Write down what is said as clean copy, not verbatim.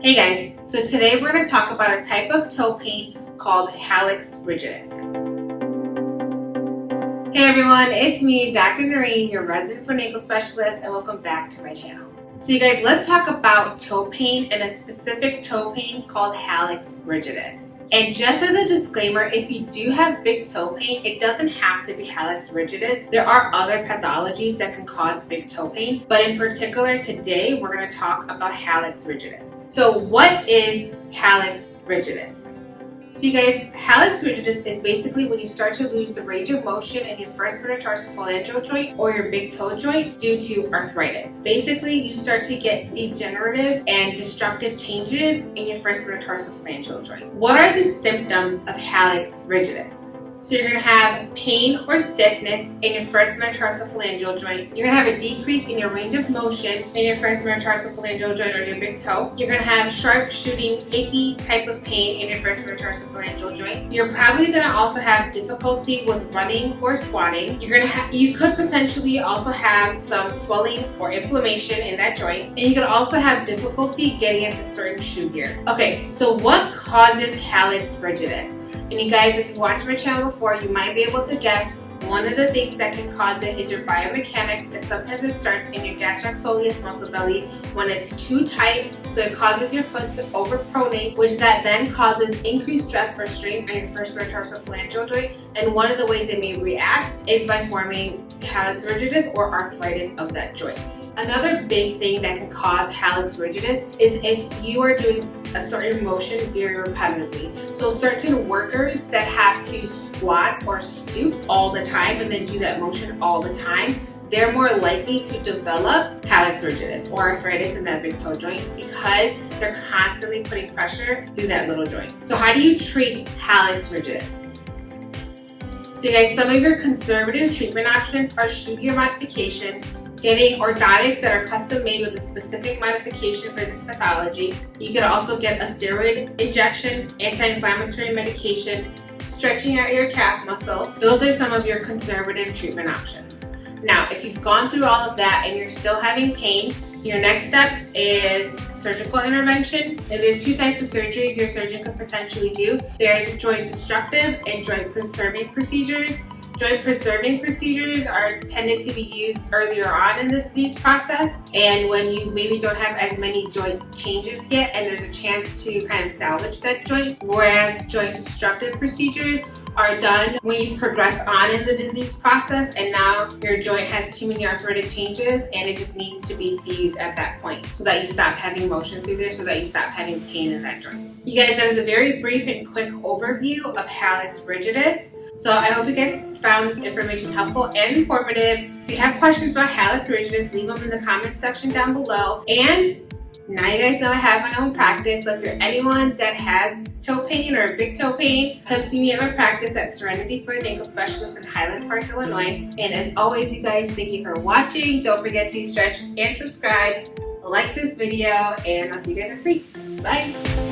Hey guys, so today we're going to talk about a type of toe pain called Hallux Rigidus. Hey everyone, it's me, Dr. Nooreen, your resident foot and ankle specialist, and welcome back to my channel. So you guys, let's talk about toe pain and a specific toe pain called Hallux Rigidus. And just as a disclaimer, if you do have big toe pain, it doesn't have to be Hallux Rigidus. There are other pathologies that can cause big toe pain, but in particular today, we're going to talk about Hallux Rigidus. So what is Hallux Rigidus? So you guys, Hallux Rigidus is basically when you start to lose the range of motion in your first metatarsophalangeal joint or your big toe joint due to arthritis. Basically, you start to get degenerative and destructive changes in your first metatarsophalangeal joint. What are the symptoms of Hallux Rigidus? So you're going to have pain or stiffness in your first metatarsophalangeal joint. You're going to have a decrease in your range of motion in your first metatarsophalangeal joint or your big toe. You're going to have sharp shooting, icky type of pain in your first metatarsophalangeal joint. You're probably going to also have difficulty with running or squatting. You could potentially also have some swelling or inflammation in that joint. And you could also have difficulty getting into certain shoe gear. Okay, so what causes Hallux Rigidus? And you guys, if you watched my channel before, you might be able to guess one of the things that can cause it is your biomechanics, and sometimes it starts in your gastrocsoleus muscle belly when it's too tight, so it causes your foot to overpronate, which that then causes increased stress or strain on your first metatarsophalangeal joint. And one of the ways it may react is by forming Hallux Rigidus or arthritis of that joint. Another big thing that can cause Hallux Rigidus is if you are doing a certain motion very repetitively. So certain workers that have to squat or stoop all the time and then do that motion all the time, they're more likely to develop Hallux Rigidus or arthritis in that big toe joint because they're constantly putting pressure through that little joint. So how do you treat Hallux Rigidus? So you guys, some of your conservative treatment options are shoe gear modification, getting orthotics that are custom made with a specific modification for this pathology. You could also get a steroid injection, anti-inflammatory medication, stretching out your calf muscle. Those are some of your conservative treatment options. Now, if you've gone through all of that and you're still having pain, your next step is surgical intervention. And there's two types of surgeries your surgeon could potentially do. There's joint destructive and joint preserving procedures. Joint preserving procedures are tended to be used earlier on in the disease process and when you maybe don't have as many joint changes yet and there's a chance to kind of salvage that joint, whereas joint destructive procedures are done when you've progressed on in the disease process and now your joint has too many arthritic changes and it just needs to be fused at that point so that you stop having motion through there, so that you stop having pain in that joint. You guys, that is a very brief and quick overview of Hallux Rigidus. So I hope you guys found this information helpful and informative. If you have questions about Hallux Rigidus, leave them in the comments section down below. And now you guys know I have my own practice. So if you're anyone that has toe pain or big toe pain, come see me at my practice at Serenity Foot and Ankle Specialist in Highland Park, Illinois. And as always, you guys, thank you for watching. Don't forget to stretch and subscribe, like this video, and I'll see you guys next week. Bye.